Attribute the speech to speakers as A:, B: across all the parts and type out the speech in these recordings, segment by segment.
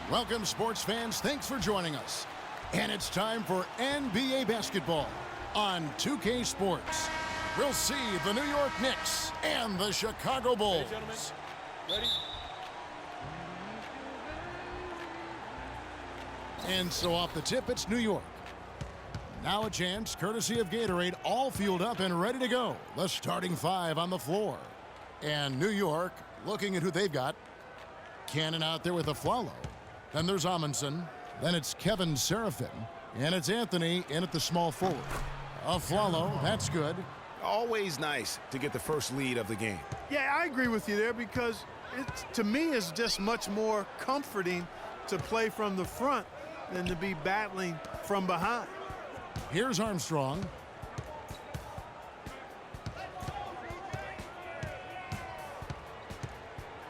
A: Welcome, sports fans. Thanks for joining us. And it's time for NBA basketball on 2K Sports. We'll see the New York Knicks and the Chicago Bulls.
B: Ready, gentlemen? Ready?
A: And so off the tip, it's New York. Now a chance, courtesy of Gatorade, all fueled up and ready to go. The starting five on the floor. And New York, looking at who they've got. Cannon out there with a Flalo. Then there's Amundsen. Then it's Kevin Seraphin. And it's Anthony in at the small forward. Flalo, that's good.
C: Always nice to get the first lead of the game.
D: Yeah, I agree with you there because to me it's just much more comforting to play from the front than to be battling from behind.
A: Here's Armstrong.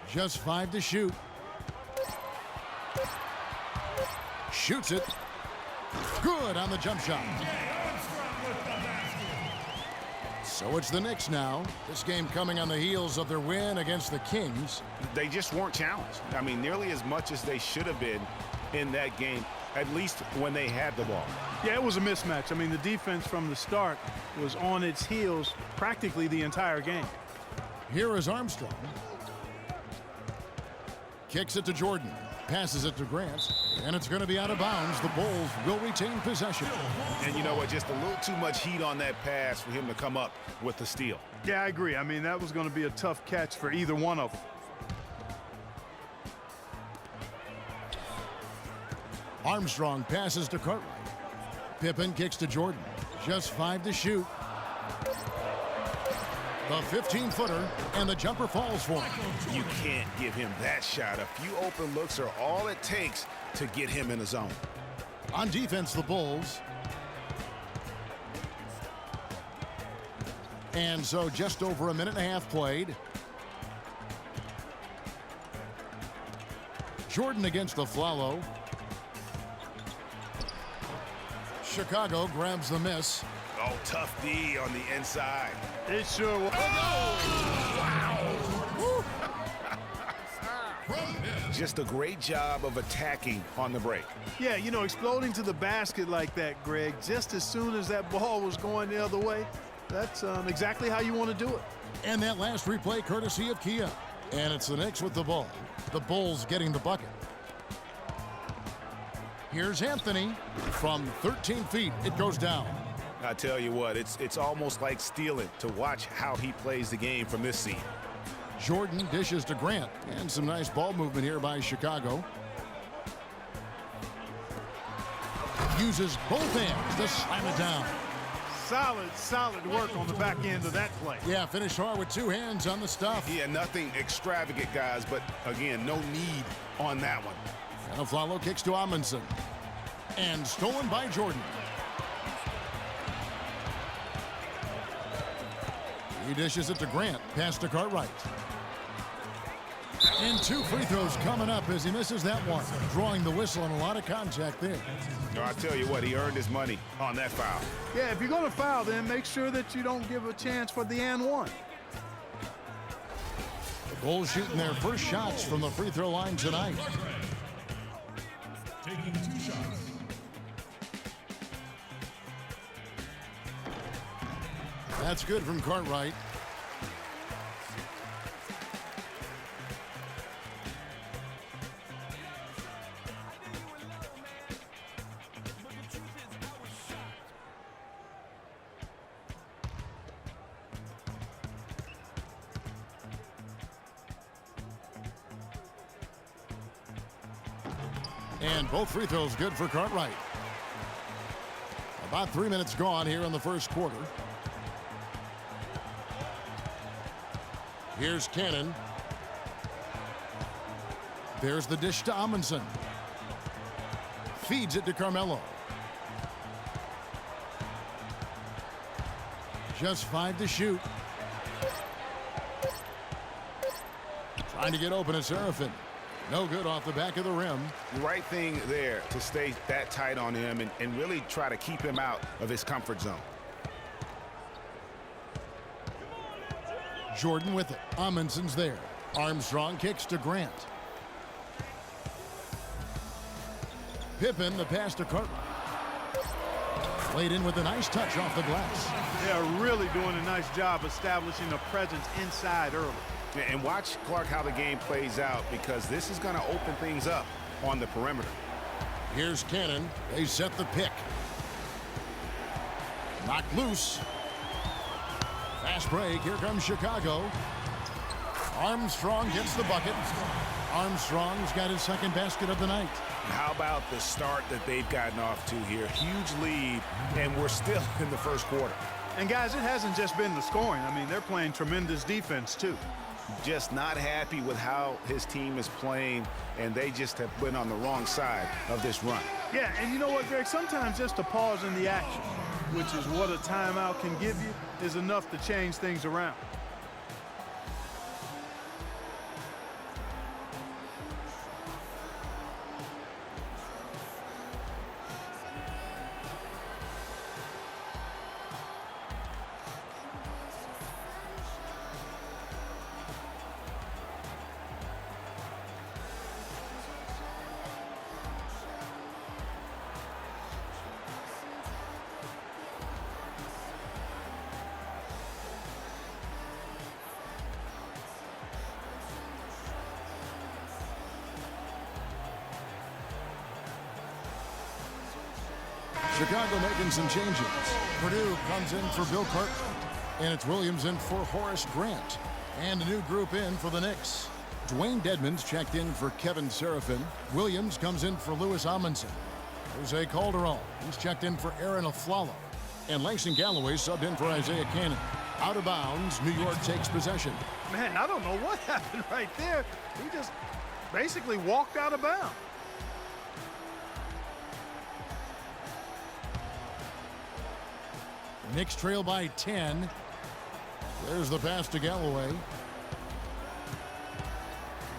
A: Just 5 to shoot. Shoots it. Good on the jump shot. So it's the Knicks now. This game coming on the heels of their win against the Kings.
C: They just weren't challenged. I mean, nearly as much as they should have been in that game, at least when they had the ball.
D: Yeah, it was a mismatch. I mean, the defense from the start was on its heels practically the entire game.
A: Here is Armstrong. Kicks it to Jordan. Passes it to Grant. And it's going to be out of bounds. The Bulls will retain possession.
C: And you know what? Just a little too much heat on that pass for him to come up with the steal.
D: Yeah, I agree. I mean, that was going to be a tough catch for either one of them.
A: Armstrong passes to Cartwright. Pippen kicks to Jordan. Just 5 to shoot. The 15-footer, and the jumper falls for him.
C: You can't give him that shot. A few open looks are all it takes to get him in the zone.
A: On defense, the Bulls. And so just over a minute and a half played. Jordan against the Flalo. Chicago grabs the miss.
C: Oh, tough D on the inside.
D: It sure was.
C: Just a great job of attacking on the break.
D: Yeah, you know, exploding to the basket like that, Greg, just as soon as that ball was going the other way, that's exactly how you want to do it.
A: And that last replay courtesy of Kia. And it's the Knicks with the ball. The Bulls getting the bucket. Here's Anthony. From 13 feet, it goes down.
C: I tell you what, it's almost like stealing to watch how he plays the game from this seat.
A: Jordan dishes to Grant. And some nice ball movement here by Chicago. Uses both hands to slam it down.
D: Solid work on the back end of that play.
A: Yeah, finished hard with 2 hands on the stuff.
C: Yeah, nothing extravagant, guys, but again, no need on that one.
A: And Flalo kicks to Amundsen. And stolen by Jordan. He dishes it to Grant. Pass to Cartwright. And 2 free throws coming up as he misses that one. Drawing the whistle and a lot of contact there.
C: No, I tell you what, he earned his money on that foul.
D: Yeah, if you're going to foul, then make sure that you don't give a chance for the and one.
A: The Bulls shooting their first shots from the free throw line tonight.
E: Taking 2 shots.
A: That's good from Cartwright. And both free throws good for Cartwright. About 3 minutes gone here in the first quarter. Here's Cannon. There's the dish to Amundsen. Feeds it to Carmelo. Just 5 to shoot. Trying to get open at Seraphin. No good off the back of the rim.
C: The right thing there to stay that tight on him and really try to keep him out of his comfort zone.
A: Jordan with it. Amundsen's there. Armstrong kicks to Grant. Pippen, the pass to Cartwright. Played in with a nice touch off the glass.
D: They are really doing a nice job establishing a presence inside early.
C: And watch, Clark, how the game plays out, because this is going to open things up on the perimeter.
A: Here's Cannon. They set the pick. Knocked loose. Fast break. Here comes Chicago. Armstrong gets the bucket. Armstrong's got his second basket of the night.
C: How about the start that they've gotten off to here? Huge lead, and we're still in the first quarter.
D: And, guys, it hasn't just been the scoring. I mean, they're playing tremendous defense, too.
C: Just not happy with how his team is playing, and they just have been on the wrong side of this run.
D: Yeah, and you know what, Greg? Sometimes just a pause in the action, which is what a timeout can give you, is enough to change things around.
A: Chicago making some changes. Purdue comes in for Bill Cartwright, and it's Williams in for Horace Grant. And a new group in for the Knicks. Dwayne Dedmon's checked in for Kevin Seraphin. Williams comes in for Louis Amundsen. Jose Calderon, he's checked in for Aaron Aflalo. And Langston Galloway subbed in for Isaiah Cannon. Out of bounds, New York takes possession.
D: Man, I don't know what happened right there. He just basically walked out of bounds.
A: Knicks trail by 10. There's the pass to Galloway.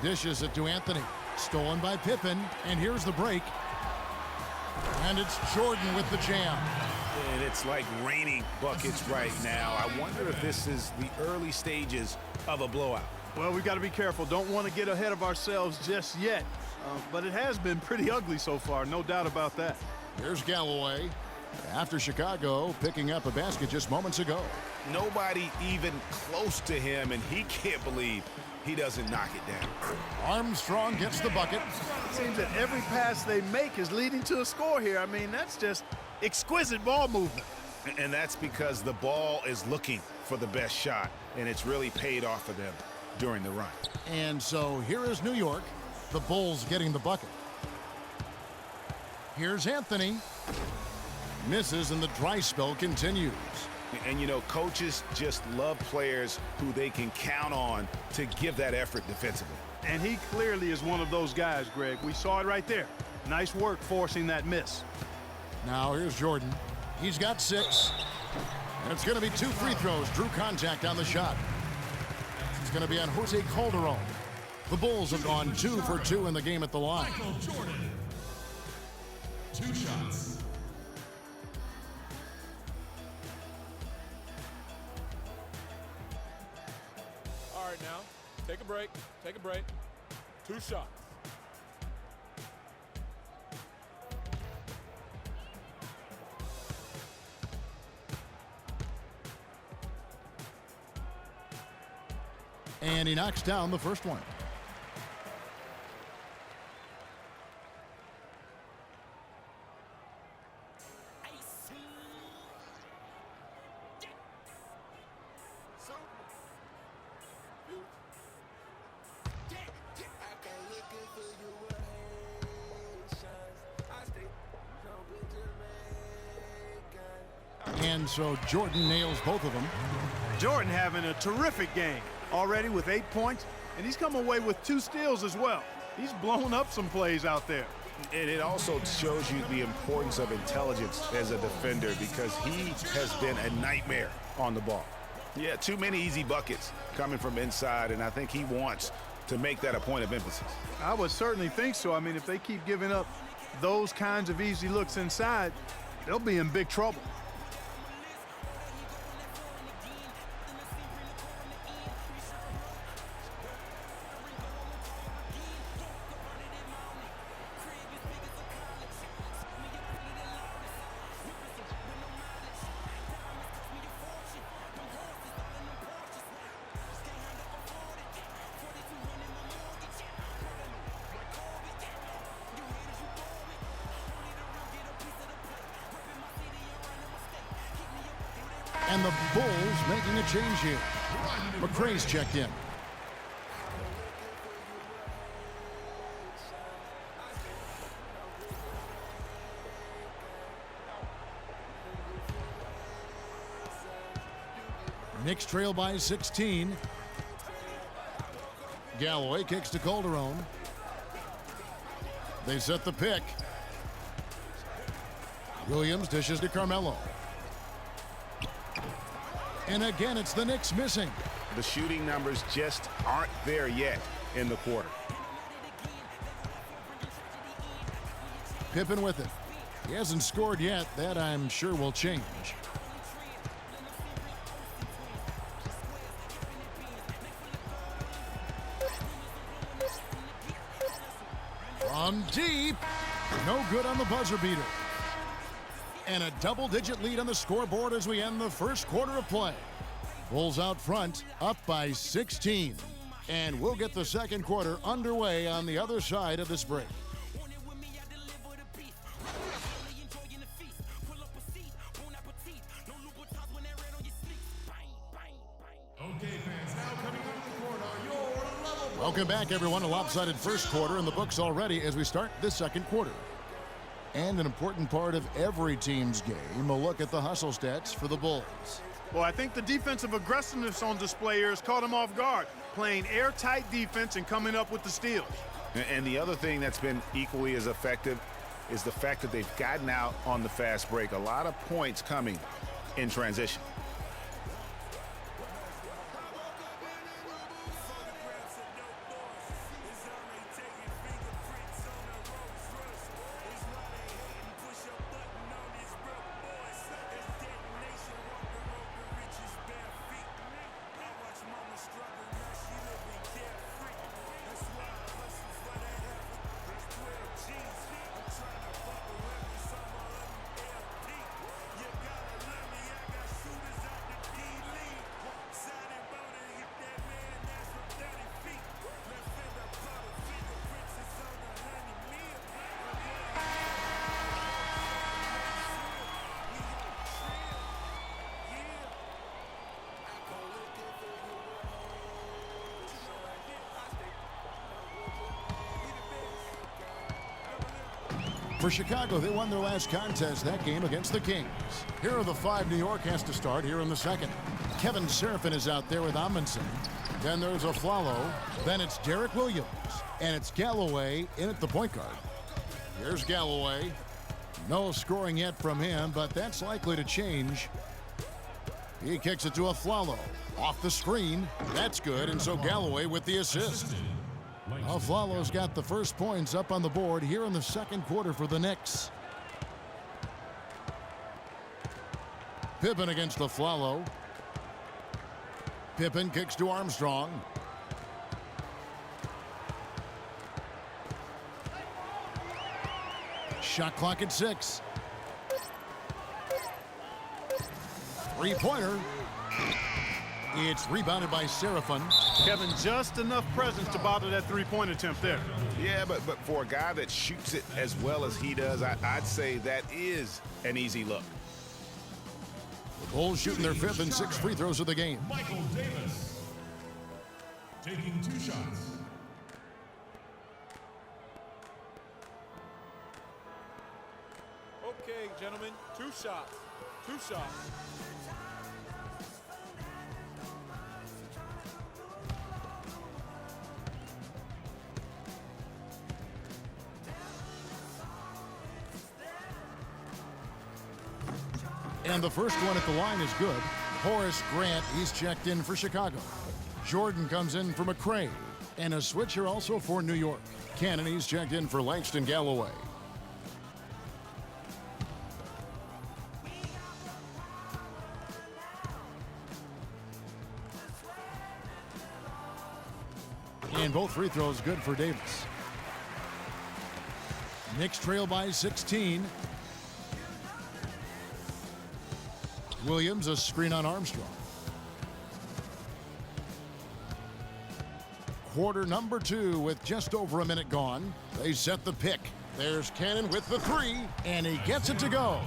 A: Dishes it to Anthony. Stolen by Pippen. And here's the break. And it's Jordan with the jam.
C: And it's like raining buckets right now. I wonder if this is the early stages of a blowout.
D: Well, we've got to be careful. Don't want to get ahead of ourselves just yet. But it has been pretty ugly so far, no doubt about that.
A: Here's Galloway. After Chicago picking up a basket just moments ago.
C: Nobody even close to him, and he can't believe he doesn't knock it down.
A: Armstrong gets the bucket.
D: It seems that every pass they make is leading to a score here. I mean, that's just exquisite ball movement.
C: And that's because the ball is looking for the best shot, and it's really paid off for them during the run.
A: And so here is New York. The Bulls getting the bucket. Here's Anthony. Misses, and the dry spell continues.
C: And, you know, coaches just love players who they can count on to give that effort defensively.
D: And he clearly is one of those guys, Greg. We saw it right there. Nice work forcing that miss.
A: Now here's Jordan. He's got 6. And it's going to be 2 free throws. Drew contact on the shot. It's going to be on Jose Calderon. The Bulls have gone 2 for 2 in the game at the line.
B: Jordan. 2 shots.
E: All right, now, take a break. Take a break. 2 shots.
A: And he knocks down the first one. And so Jordan nails both of them.
D: Jordan having a terrific game already with 8 points, and he's come away with 2 steals as well. He's blown up some plays out there.
C: And it also shows you the importance of intelligence as a defender, because he has been a nightmare on the ball. Yeah, too many easy buckets coming from inside, and I think he wants to make that a point of emphasis.
D: I would certainly think so. I mean, if they keep giving up those kinds of easy looks inside, they'll be in big trouble.
A: And the Bulls making a change here. McRae's checked in. Knicks trail by 16. Galloway kicks to Calderon. They set the pick. Williams dishes to Carmelo. And again, it's the Knicks missing.
C: The shooting numbers just aren't there yet in the quarter.
A: Pippen with it. He hasn't scored yet. That, I'm sure, will change. From deep. No good on the buzzer beater. And a double-digit lead on the scoreboard as we end the first quarter of play. Bulls out front, up by 16. And we'll get the second quarter underway on the other side of this break.
B: Okay, fans, now coming out of the court are your level.
A: Welcome back, everyone. A lopsided first quarter in the books already as we start this second quarter. And an important part of every team's game, a look at the hustle stats for the Bulls.
D: Well, I think the defensive aggressiveness on display here has caught them off guard, playing airtight defense and coming up with the steals.
C: And the other thing that's been equally as effective is the fact that they've gotten out on the fast break. A lot of points coming in transition.
A: For Chicago, they won their last contest, that game against the Kings. Here are the five New York has to start here in the second. Kevin Seraphin is out there with Amundsen. Then there's Aflalo. Then it's Derek Williams. And it's Galloway in at the point guard. Here's Galloway. No scoring yet from him, but that's likely to change. He kicks it to Aflalo. Off the screen. That's good, and so Galloway with the assist. Aflalo's got the first points up on the board here in the second quarter for the Knicks. Pippen against Aflalo. Pippen kicks to Armstrong. Shot clock at 6. Three-pointer. It's rebounded by Seraphin.
D: Kevin, just enough presence to bother that three-point attempt there.
C: Yeah, but for a guy that shoots it as well as he does, I'd say that is an easy look.
A: The Bulls shooting their fifth and sixth free throws of the game.
B: Michael Davis taking 2 shots.
E: Okay, gentlemen, 2 shots. 2 shots.
A: And the first one at the line is good. Horace Grant, he's checked in for Chicago. Jordan comes in for McRae. And a switcher also for New York. Cannon, he's checked in for Langston Galloway. And both free throws good for Davis. Knicks trail by 16. Williams, a screen on Armstrong. Quarter number 2 with just over a minute gone. They set the pick. There's Cannon with the 3, and he gets it to go.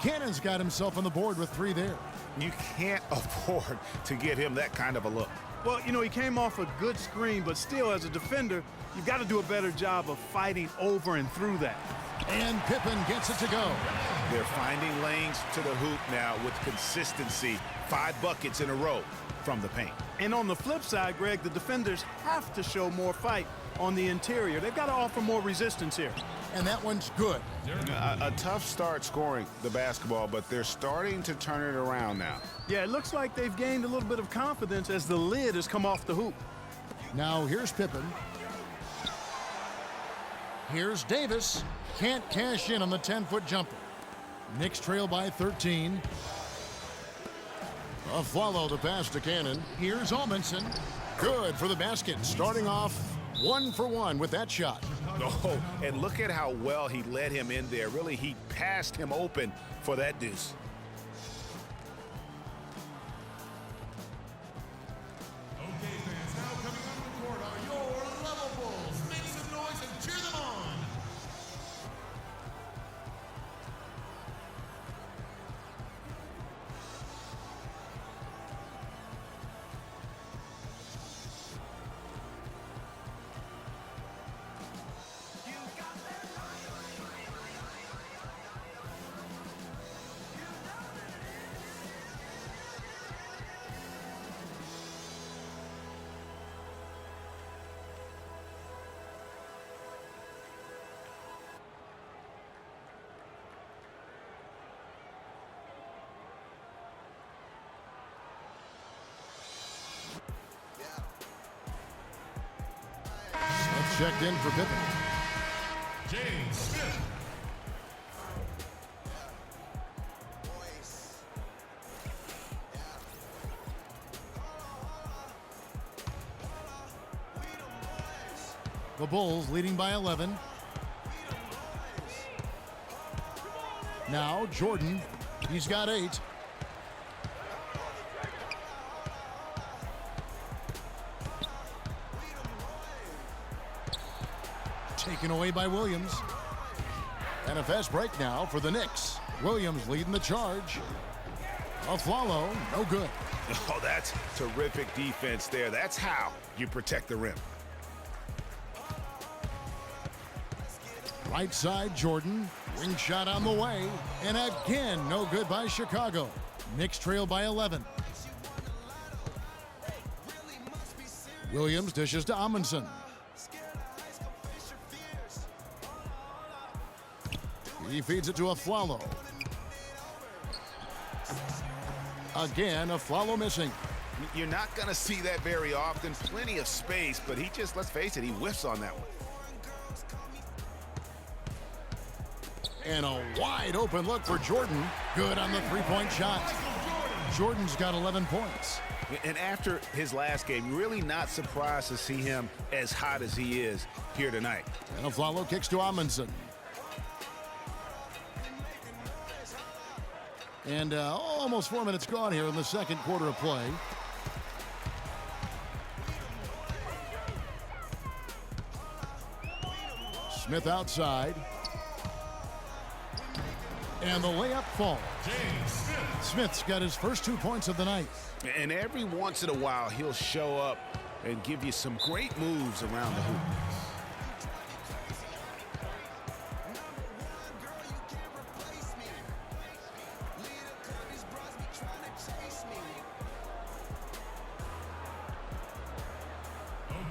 A: Cannon's got himself on the board with 3 there.
C: You can't afford to get him that kind of a look.
D: Well, you know, he came off a good screen, but still, as a defender, you've got to do a better job of fighting over and through that.
A: And Pippen gets it to go.
C: They're finding lanes to the hoop now with consistency. 5 buckets in a row from the paint.
D: And on the flip side, Greg, the defenders have to show more fight on the interior. They've got to offer more resistance here.
A: And that one's good.
C: A tough start scoring the basketball, but they're starting to turn it around now.
D: Yeah, it looks like they've gained a little bit of confidence as the lid has come off the hoop.
A: Now here's Pippen. Here's Davis. Can't cash in on the 10-foot jumper. Knicks trail by 13. A follow the pass to Cannon. Here's Almanson. Good for the basket. Starting off 1 for 1 with that shot.
C: Oh, and look at how well he led him in there. Really, he passed him open for that deuce.
B: Okay, fans, now coming onto the court are your level bulls. Make some noise and cheer them on.
A: Checked in for Pippen.
B: James Smith.
A: The Bulls leading by 11. Now Jordan. He's got 8. Taken away by Williams. And a fast break now for the Knicks. Williams leading the charge. Aflalo, no good.
C: Oh, that's terrific defense there. That's how you protect the rim.
A: Right side, Jordan. Wing shot on the way. And again, no good by Chicago. Knicks trail by 11. Williams dishes to Amundsen. He feeds it to Aflalo. Again, Aflalo missing.
C: You're not going to see that very often. Plenty of space, but he just, let's face it, he whiffs on that one.
A: And a wide open look for Jordan. Good on the 3-point shot. Jordan's got 11 points.
C: And after his last game, you're really not surprised to see him as hot as he is here tonight.
A: And Aflalo kicks to Amundsen. And almost 4 minutes gone here in the second quarter of play. Smith outside. And the layup falls.
B: James Smith.
A: Smith's got his first 2 points of the night.
C: And every once in a while, he'll show up and give you some great moves around the hoop.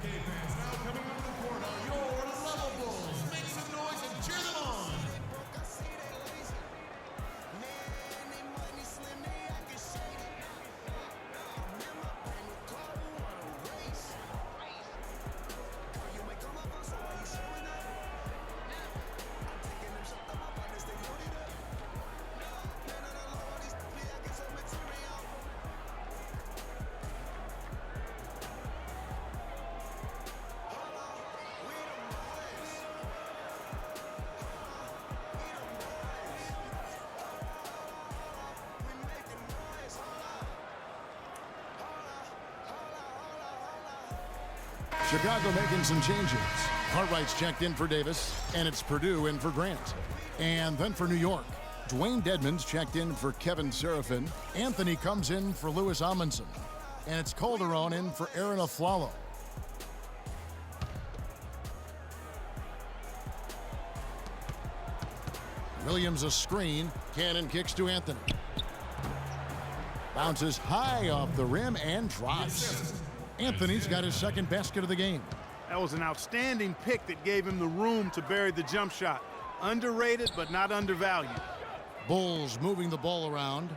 B: Okay, fans, now coming onto the court are your level bulls. Make some noise and cheer them on.
A: Chicago making some changes. Cartwright's checked in for Davis, and it's Purdue in for Grant. And then for New York, Dwayne Dedmon's checked in for Kevin Serafin. Anthony comes in for Louis Amundsen. And it's Calderon in for Aaron Aflalo. Williams a screen. Cannon kicks to Anthony. Bounces high off the rim and drops. Anthony's got his second basket of the game.
D: That was an outstanding pick that gave him the room to bury the jump shot. Underrated, but not undervalued.
A: Bulls moving the ball around.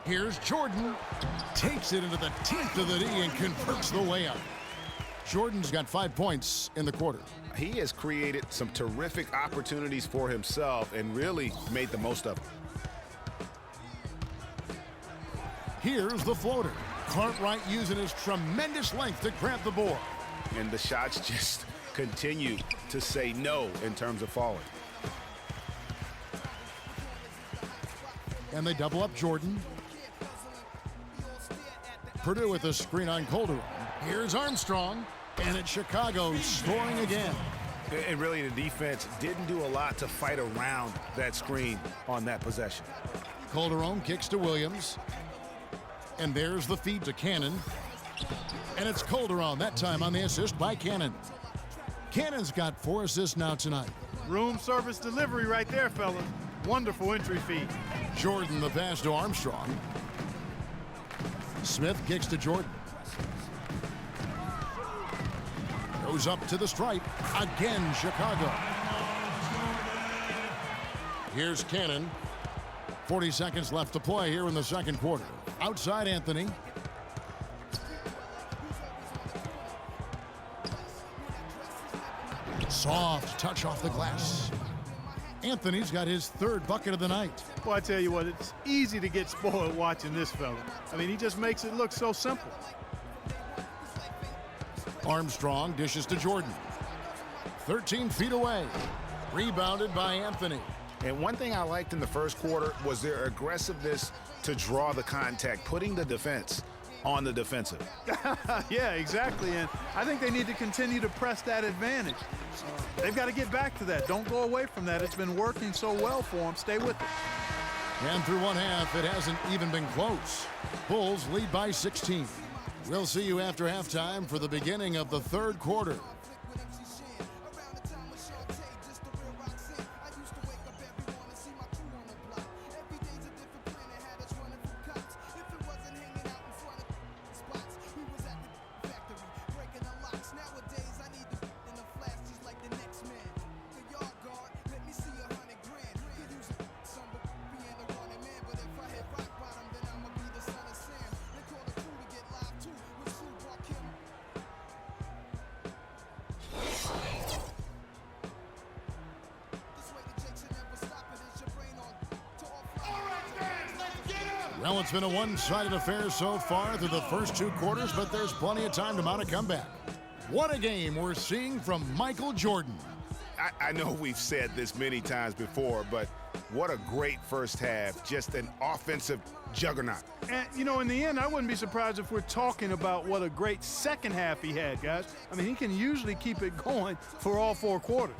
A: Here's Jordan. Takes it into the teeth of the D and converts the way up. Jordan's got 5 points in the quarter.
C: He has created some terrific opportunities for himself and really made the most of them.
A: Here's the floater. Cartwright using his tremendous length to grab the board.
C: And the shots just continue to say no in terms of falling.
A: And they double up Jordan. Purdue with a screen on Calderon. Here's Armstrong. And it's Chicago scoring again.
C: And really, the defense didn't do a lot to fight around that screen on that possession.
A: Calderon kicks to Williams. And there's the feed to Cannon. And it's Calderon, that time on the assist by Cannon. Cannon's got 4 assists now tonight.
D: Room service delivery right there, fellas. Wonderful entry feed.
A: Jordan the pass to Armstrong. Smith kicks to Jordan. Goes up to the stripe. Again, Chicago. Here's Cannon. 40 seconds left to play here in the second quarter. Outside Anthony. Soft touch off the glass. Anthony's got his 3rd bucket of the night.
D: Well, I tell you what, it's easy to get spoiled watching this fella. I mean, he just makes it look so simple.
A: Armstrong dishes to Jordan. 13 feet away. Rebounded by Anthony.
C: And one thing I liked in the first quarter was their aggressiveness to draw the contact, putting the defense on the defensive.
D: Yeah, exactly. And I think they need to continue to press that advantage. They've got to get back to that. Don't go away from that. It's been working so well for them. Stay with it.
A: And through one half, it hasn't even been close. Bulls lead by 16. We'll see you after halftime for the beginning of the third quarter. Well, it's been a one-sided affair so far through the first 2 quarters, but there's plenty of time to mount a comeback. What a game we're seeing from Michael Jordan.
C: I know we've said this many times before, but what a great first half. Just an offensive juggernaut.
D: And, you know, in the end, I wouldn't be surprised if we're talking about what a great second half he had, guys. I mean, he can usually keep it going for all 4 quarters.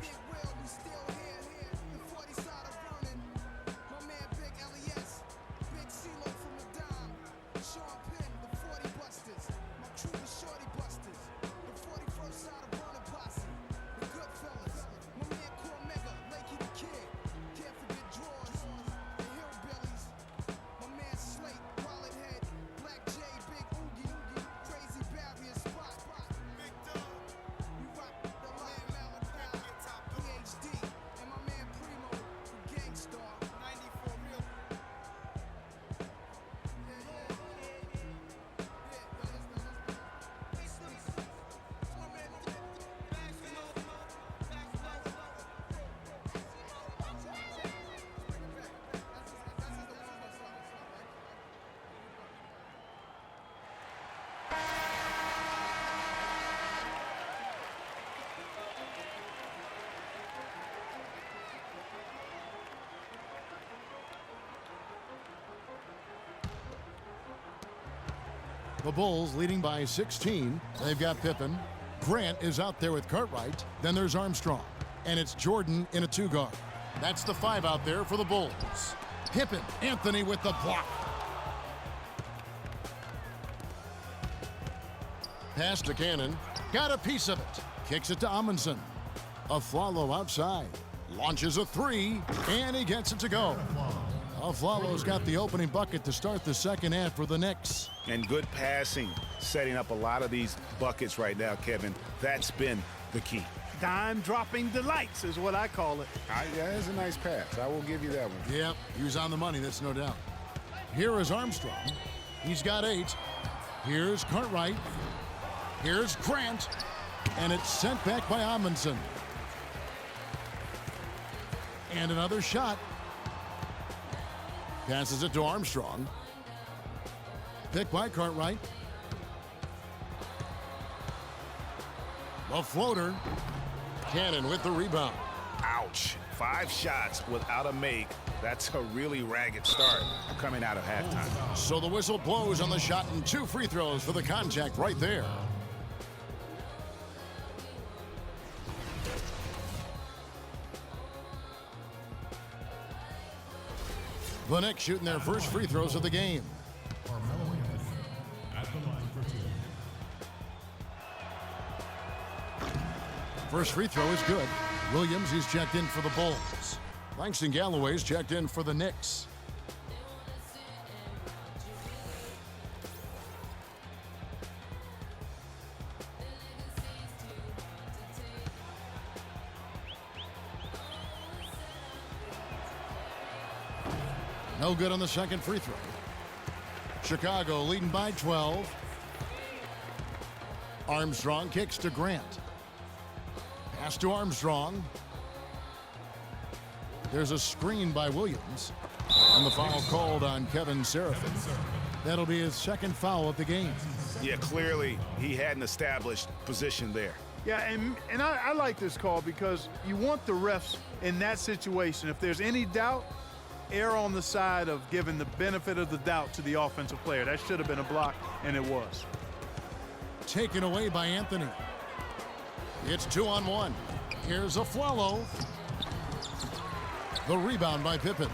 A: The Bulls leading by 16. They've got Pippen. Grant is out there with Cartwright. Then there's Armstrong. And it's Jordan in a 2-guard. That's the 5 out there for the Bulls. Pippen, Anthony with the block. Pass to Cannon. Got a piece of it. Kicks it to Amundsen. Aflalo outside. Launches a 3, and he gets it to go. Aflalo's got the opening bucket to start the second half for the Knicks.
C: And good passing, setting up a lot of these buckets right now, Kevin. That's been the key.
D: Dime-dropping delights is what I call it.
C: Yeah, that's a nice pass. I will give you that one.
A: Yep, he was on the money, that's no doubt. Here is Armstrong. He's got 8. Here's Cartwright. Here's Grant. And it's sent back by Amundsen. And another shot. Passes it to Armstrong. Picked by Cartwright. The floater. Cannon with the rebound.
C: Ouch. 5 shots without a make. That's a really ragged start coming out of halftime.
A: So the whistle blows on the shot and 2 free throws for the contact right there. The Knicks shooting their first free throws of the game.
B: At the line for 2.
A: First free throw is good. Williams, he's checked in for the Bulls. Langston Galloway's checked in for the Knicks. No good on the second free throw. Chicago leading by 12. Armstrong kicks to Grant. Pass to Armstrong. There's a screen by Williams. And the foul called on Kevin Seraphin. That'll be his second foul of the game.
C: Yeah, clearly he had an established position there.
D: Yeah, and I like this call because you want the refs in that situation. If there's any doubt, err on the side of giving the benefit of the doubt to the offensive player. That should have been a block, and it was.
A: Taken away by Anthony. It's 2-on-1. Here's Aflalo. The rebound by Pippen.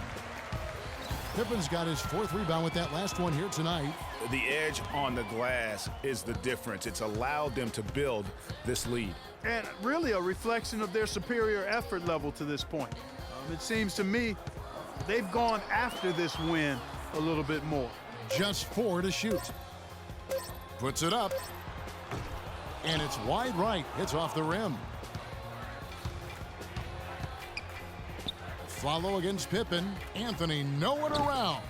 A: Pippen's got his 4th rebound with that last one here tonight.
C: The edge on the glass is the difference. It's allowed them to build this lead.
D: And really a reflection of their superior effort level to this point. It seems to me they've gone after this win a little bit more.
A: Just 4 to shoot. Puts it up. And it's wide right. Hits off the rim. Follow against Pippen. Anthony nowhere around.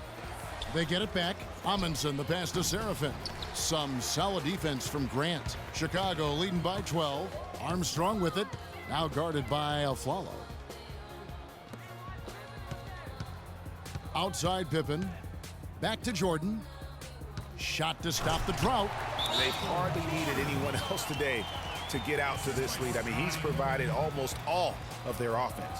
A: They get it back. Amundsen the pass to Seraphin. Some solid defense from Grant. Chicago leading by 12. Armstrong with it. Now guarded by Aflalo. Outside Pippen. Back to Jordan. Shot to stop the drought.
C: They've hardly needed anyone else today to get out to this lead. I mean, he's provided almost all of their offense.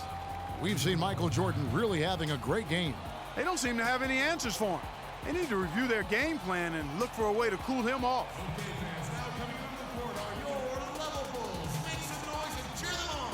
A: We've seen Michael Jordan really having a great game.
D: They don't seem to have any answers for him. They need to review their game plan and look for a way to cool him off.
B: Okay, fans, now coming on the court are your level bulls. Make some noise and cheer them on.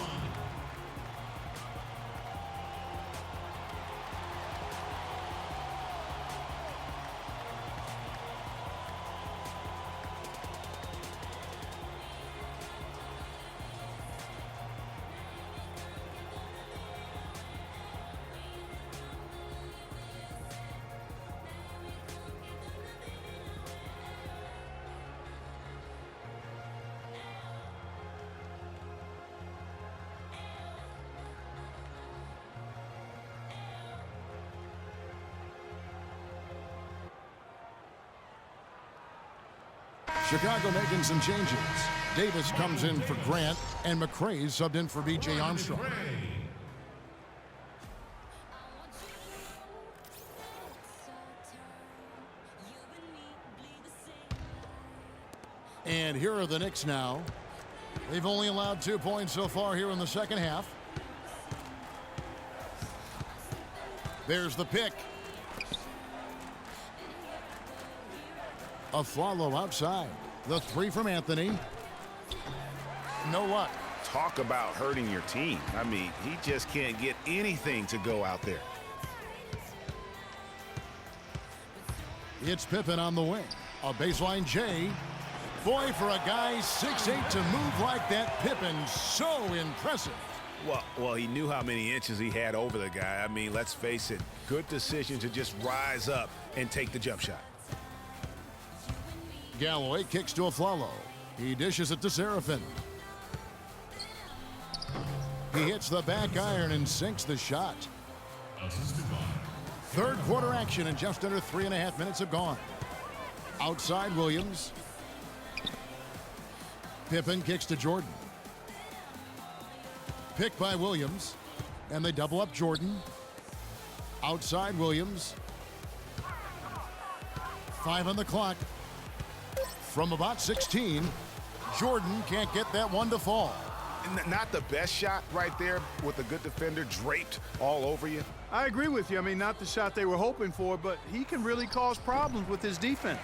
A: Chicago making some changes. Davis comes in for Grant, and McRae subbed in for B.J. Armstrong. And here are the Knicks now. They've only allowed 2 points so far here in the second half. There's the pick. Aflalo outside. The 3 from Anthony. No luck.
C: Talk about hurting your team. I mean, he just can't get anything to go out there.
A: It's Pippen on the wing. A baseline J. Boy, for a guy 6'8" to move like that, Pippen, so impressive.
C: Well, he knew how many inches he had over the guy. I mean, let's face it, good decision to just rise up and take the jump shot.
A: Galloway kicks to Aflalo. He dishes it to Serafin. He hits the back iron and sinks the shot. Third quarter action and just under 3.5 minutes have gone. Outside Williams. Pippen kicks to Jordan. Picked by Williams. And they double up Jordan. Outside Williams. 5 on the clock. From about 16, Jordan can't get that one to fall.
C: Not the best shot right there with a good defender draped all over you.
D: I agree with you. I mean, not the shot they were hoping for, but he can really cause problems with his defense.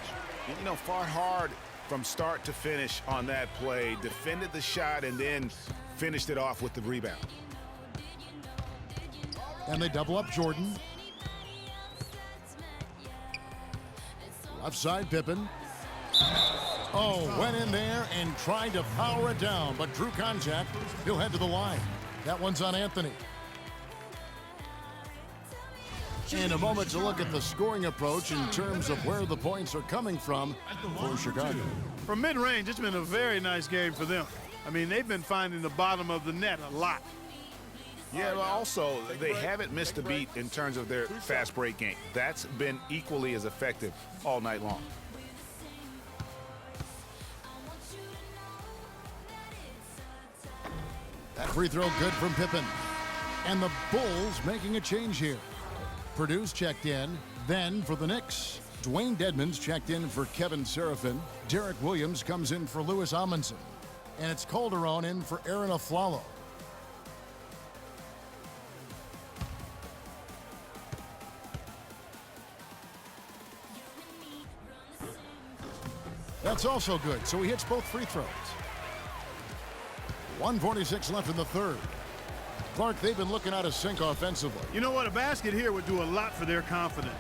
C: You know, fought hard from start to finish on that play, defended the shot, and then finished it off with the rebound.
A: And they double up Jordan. Left side Pippen. Oh, went in there and tried to power it down, but drew contact. He'll head to the line. That one's on Anthony. In a moment to look at the scoring approach in terms of where the points are coming from for Chicago.
D: From mid-range, it's been a very nice game for them. I mean, they've been finding the bottom of the net a lot.
C: Yeah, but also, they haven't missed a beat in terms of their fast break game. That's been equally as effective all night long.
A: That free throw good from Pippen. And the Bulls making a change here. Purdue's checked in. Then for the Knicks, Dwayne Dedmon's checked in for Kevin Serafin. Derek Williams comes in for Louis Amundsen. And it's Calderon in for Aaron Aflalo. That's also good, so he hits both free throws. 1:46 left in the third. Clark, they've been looking out of sync offensively.
D: You know what? A basket here would do a lot for their confidence.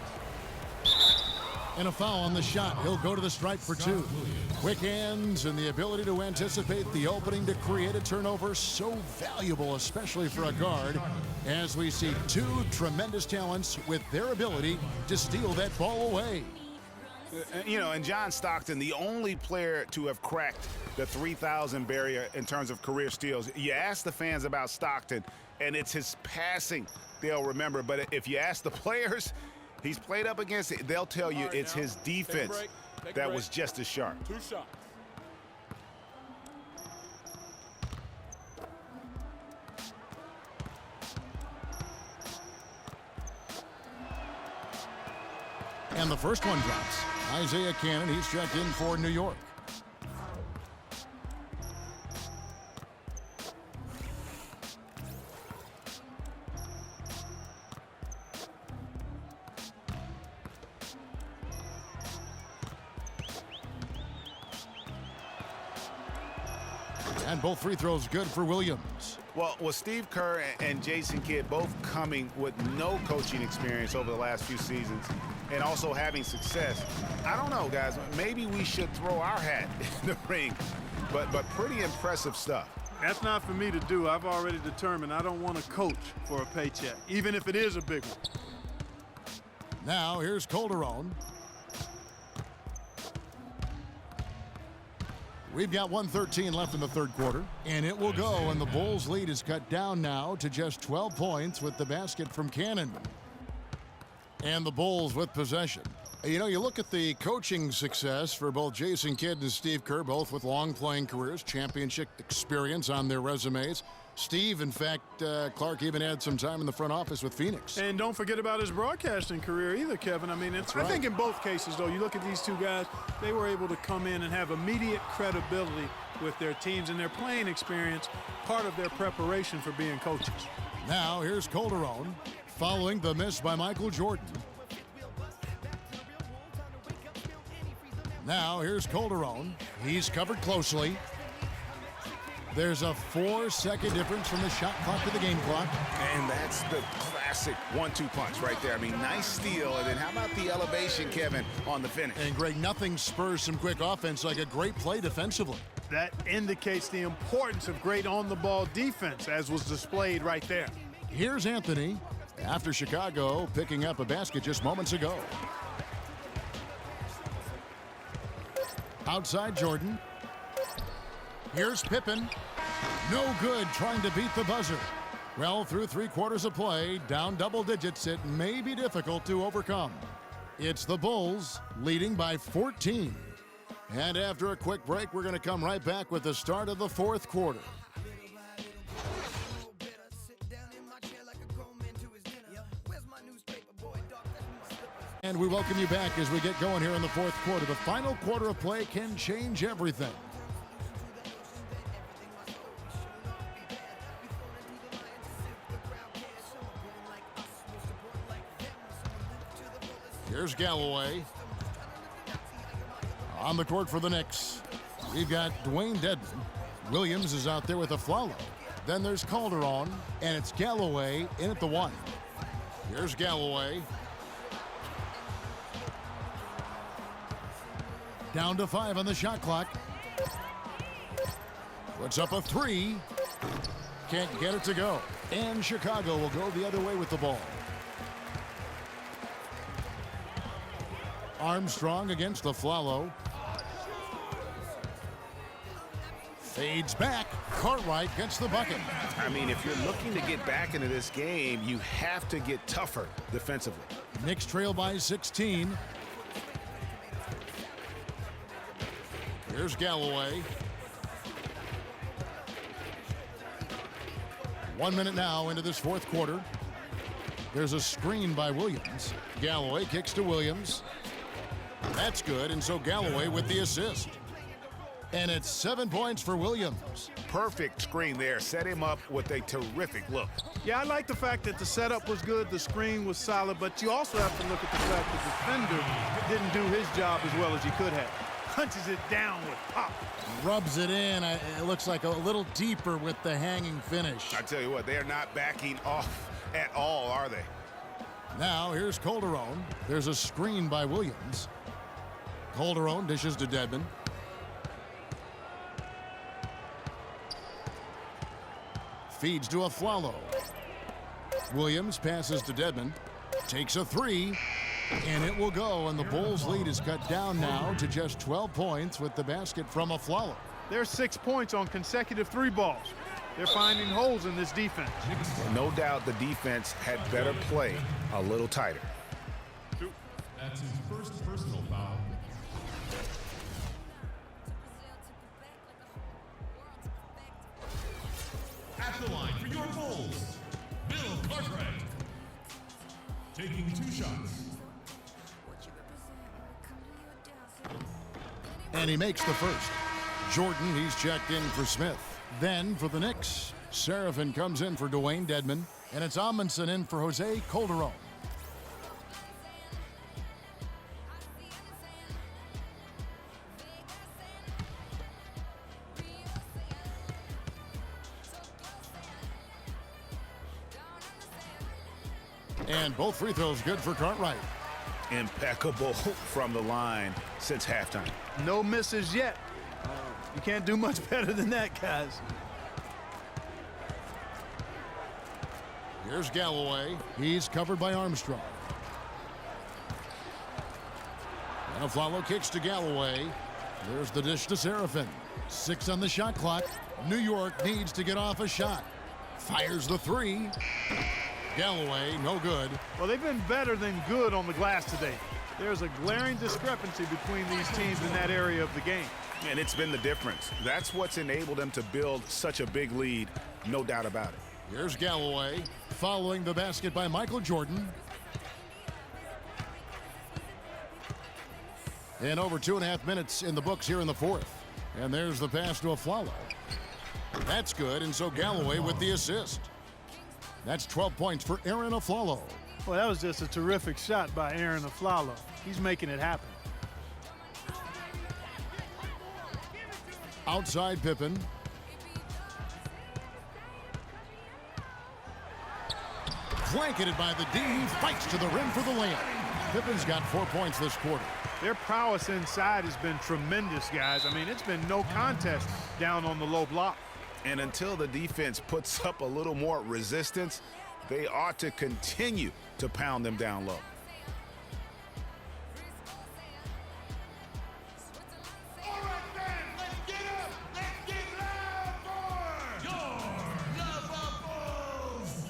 A: And a foul on the shot. He'll go to the stripe for two. Quick hands and the ability to anticipate the opening to create a turnover. So valuable, especially for a guard, as we see two tremendous talents with their ability to steal that ball away.
C: You know, and John Stockton, the only player to have cracked the 3,000 barrier in terms of career steals. You ask the fans about Stockton, and it's his passing they'll remember. But if you ask the players he's played up against, they'll tell you it's his defense that was just as sharp.
E: Two shots.
A: And the first one drops. Isaiah Cannon, he's checked in for New York. And both free throws good for Williams.
C: Well, with Steve Kerr and Jason Kidd both coming with no coaching experience over the last few seasons and also having success, I don't know, guys. Maybe we should throw our hat in the ring, but pretty impressive stuff.
D: That's not for me to do. I've already determined I don't want to coach for a paycheck, even if it is a big one.
A: Now here's Calderon. We've got 1:13 left in the third quarter, and it will go, and the Bulls' lead is cut down now to just 12 points with the basket from Cannon. And the Bulls with possession. You know, you look at the coaching success for both Jason Kidd and Steve Kerr, both with long playing careers, championship experience on their resumes. Steve, in fact, Clark even had some time in the front office with Phoenix.
D: And don't forget about his broadcasting career either, Kevin. I mean, I think in both cases, though, you look at these two guys, they were able to come in and have immediate credibility with their teams and their playing experience, part of their preparation for being coaches.
A: Now here's Calderon, following the miss by Michael Jordan. Now here's Calderon. He's covered closely. There's a 4-second difference from the shot clock to the game clock.
C: And that's the classic 1-2 punch right there. I mean, nice steal. And then how about the elevation, Kevin, on the finish?
A: And Greg, nothing spurs some quick offense like a great play defensively.
D: That indicates the importance of great on-the-ball defense, as was displayed right there.
A: Here's Anthony after Chicago picking up a basket just moments ago. Outside Jordan. Here's Pippen. No good, trying to beat the buzzer. Well, through 3 quarters of play, down double digits, it may be difficult to overcome. It's the Bulls leading by 14. And after a quick break, we're going to come right back with the start of the 4th quarter. And we welcome you back as we get going here in the 4th quarter. The final quarter of play can change everything. Here's Galloway. On the court for the Knicks, we've got Dwayne Dedmon. Williams is out there with a Afflalo. Then there's Calderon, and it's Galloway in at the 1. Here's Galloway. Down to 5 on the shot clock. Puts up a 3. Can't get it to go. And Chicago will go the other way with the ball. Armstrong against the Afflalo. Fades back. Cartwright gets the bucket.
C: I mean, if you're looking to get back into this game, you have to get tougher defensively.
A: Knicks trail by 16. Here's Galloway. 1 minute now into this 4th quarter. There's a screen by Williams. Galloway kicks to Williams. That's good, and so Galloway with the assist. And it's 7 points for Williams.
C: Perfect screen there. Set him up with a terrific look.
D: Yeah, I like the fact that the setup was good, the screen was solid, but you also have to look at the fact the defender didn't do his job as well as he could have. Punches it down with pop.
A: Rubs it in. It looks like a little deeper with the hanging finish.
C: I tell you what, they are not backing off at all, are they?
A: Now here's Calderon. There's a screen by Williams. Calderon dishes to Dedmon. Feeds to Afflalo. Williams passes to Dedmon. Takes a 3. And it will go, and the Bulls' lead is cut down now to just 12 points with the basket from Afflalo.
D: There's 6 points on consecutive 3 balls. They're finding holes in this defense.
C: No doubt the defense had better play a little tighter.
B: That's his first personal foul. At the line for your Bulls, Bill Cartwright. Taking 2 shots.
A: And he makes the first. Jordan, he's checked in for Smith. Then for the Knicks, Seraphin comes in for Dwayne Dedmon, and it's Amundsen in for Jose Calderon. And both free throws good for Cartwright.
C: Impeccable from the line since halftime.
D: No misses yet. You can't do much better than that, guys.
A: Here's Galloway. He's covered by Armstrong. And Afflalo kicks to Galloway. There's the dish to Seraphin. 6 on the shot clock. New York needs to get off a shot. Fires the 3. Galloway, no good.
D: Well, they've been better than good on the glass today. There's a glaring discrepancy between these teams in that area of the game.
C: And it's been the difference. That's what's enabled them to build such a big lead, no doubt about it.
A: Here's Galloway, following the basket by Michael Jordan. And over 2.5 minutes in the books here in the 4th. And there's the pass to Afflalo. That's good, and so Galloway with the assist. That's 12 points for Aaron Afflalo.
D: Well, that was just a terrific shot by Aaron Afflalo. He's making it happen.
A: Outside Pippen. Blanketed by the D. He fights to the rim for the layup. Pippen's got 4 points this quarter.
D: Their prowess inside has been tremendous, guys. I mean, it's been no contest down on the low block.
C: And until the defense puts up a little more resistance, they ought to continue to pound them down low.
B: All right, fans, let's get up. Let's get loud for your Lava Bulls.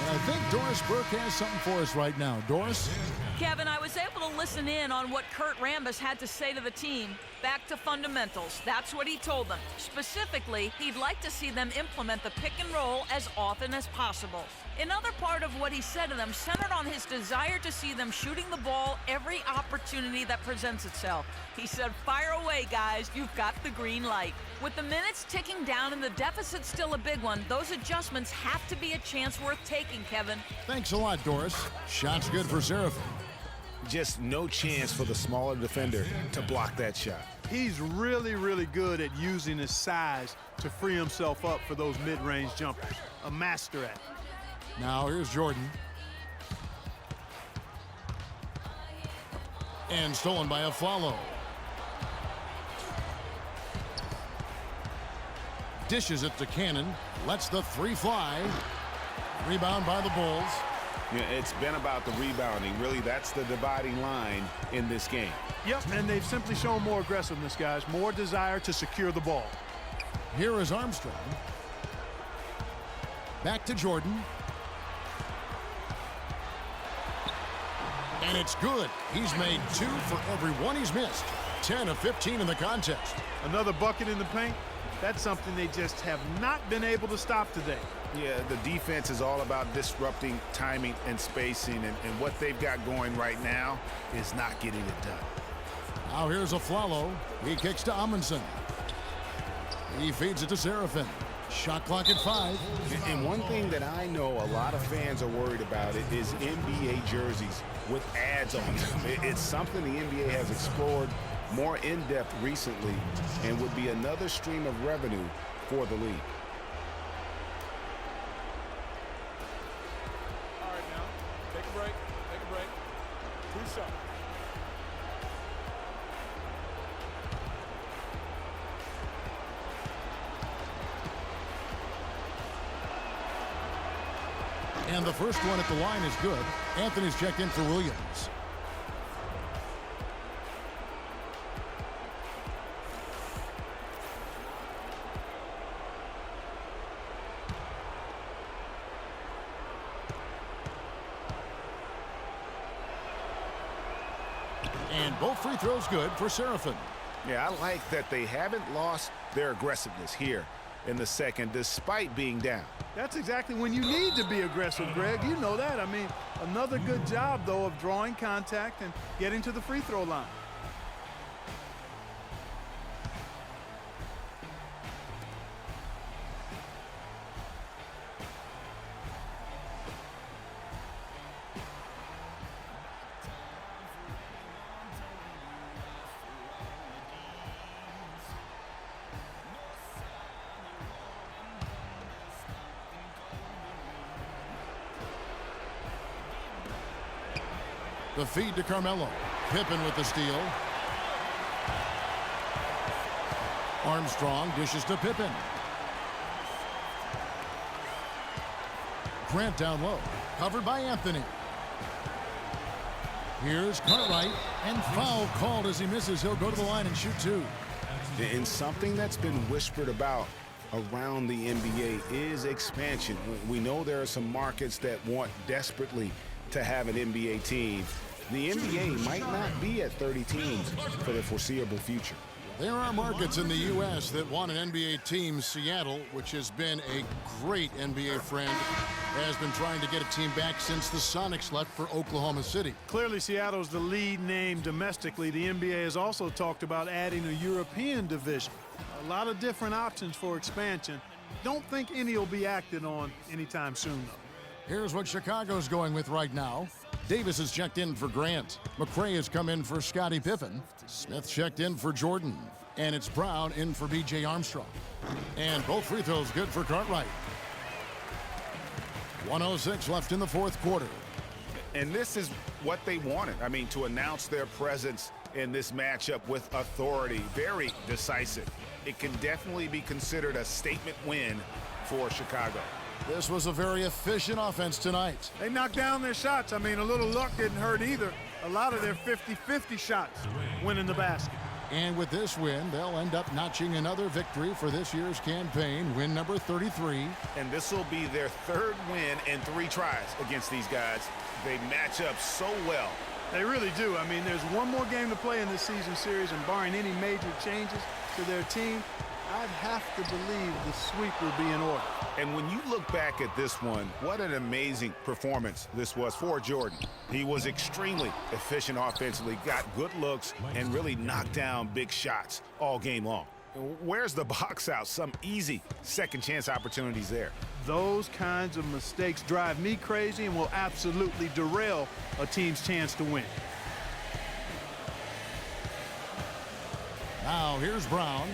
A: And I think Doris Burke has something for us right now. Doris?
F: Kevin, I was able to listen in on what Kurt Rambis had to say to the team. Back to fundamentals. That's what he told them. Specifically, he'd like to see them implement the pick and roll as often as possible. Another part of what he said to them centered on his desire to see them shooting the ball every opportunity that presents itself. He said, fire away, guys. You've got the green light. With the minutes ticking down and the deficit still a big one, those adjustments have to be a chance worth taking, Kevin.
A: Thanks a lot, Doris. Shot's good for Seraphin.
C: Just no chance for the smaller defender to block that shot.
D: He's really, really good at using his size to free himself up for those mid-range jumpers. A master at it.
A: Now here's Jordan. And stolen by Aflalo. Dishes it to Cannon. Lets the three fly. Rebound by the Bulls.
C: Yeah, it's been about the rebounding. Really, that's the dividing line in this game.
D: Yep, and they've simply shown more aggressiveness, guys. More desire to secure the ball.
A: Here is Armstrong. Back to Jordan. And it's good. He's made 2 for every one he's missed. 10 of 15 in the contest.
D: Another bucket in the paint. That's something they just have not been able to stop today.
C: Yeah, the defense is all about disrupting timing and spacing, and what they've got going right now is not getting it done.
A: Now here's Aflalo. He kicks to Amundsen. He feeds it to Seraphin. Shot clock at 5.
C: And one thing that I know a lot of fans are worried about it is NBA jerseys with ads on them. It's something the NBA has explored more in-depth recently and would be another stream of revenue for the league.
E: All right, now, take a break. Take a break. 2 shots.
A: And the first one at the line is good. Anthony's checked in for Williams. And both free throws good for Seraphin.
C: Yeah, I like that they haven't lost their aggressiveness here in the second despite being down.
D: That's exactly when you need to be aggressive, Greg. You know that. I mean, another good job, though, of drawing contact and getting to the free throw line.
A: The feed to Carmelo. Pippen with the steal. Armstrong dishes to Pippen. Grant down low. Covered by Anthony. Here's Cartwright. And foul called as he misses. He'll go to the line and shoot 2.
C: And something that's been whispered about around the NBA is expansion. We know there are some markets that want desperately to have an NBA team. The NBA might not be at 30 teams for the foreseeable future.
A: There are markets in the U.S. that want an NBA team. Seattle, which has been a great NBA friend, has been trying to get a team back since the Sonics left for Oklahoma City.
D: Clearly, Seattle's the lead name domestically. The NBA has also talked about adding a European division. A lot of different options for expansion. Don't think any will be acted on anytime soon, though.
A: Here's what Chicago's going with right now. Davis has checked in for Grant. McRae has come in for Scottie Pippen. Smith checked in for Jordan. And it's Brown in for B.J. Armstrong. And both free throws good for Cartwright. 1:06 left in the fourth quarter.
C: And this is what they wanted. I mean, to announce their presence in this matchup with authority. Very decisive. It can definitely be considered a statement win for Chicago.
A: This was a very efficient offense tonight.
D: They knocked down their shots. I mean, a little luck didn't hurt either. A lot of their 50-50 shots went in the basket.
A: And with this win, they'll end up notching another victory for this year's campaign, win number 33.
C: And this will be their third win in 3 tries against these guys. They match up so well.
D: They really do. I mean, there's one more game to play in this season series, and barring any major changes to their team, I'd have to believe the sweep will be in order.
C: And when you look back at this one, what an amazing performance this was for Jordan. He was extremely efficient offensively, got good looks, and really knocked down big shots all game long. Where's the box out? Some easy second chance opportunities there.
D: Those kinds of mistakes drive me crazy and will absolutely derail a team's chance to win.
A: Now here's Brown.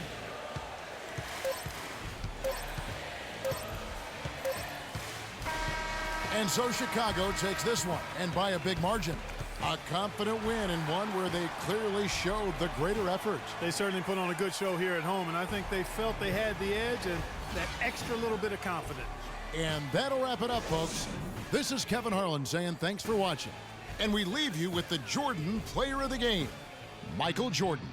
A: And so Chicago takes this one, and by a big margin. A confident win, and one where they clearly showed the greater effort.
D: They certainly put on a good show here at home, and I think they felt they had the edge and that extra little bit of confidence.
A: And that'll wrap it up, folks. This is Kevin Harlan saying thanks for watching. And we leave you with the Jordan Player of the Game, Michael Jordan.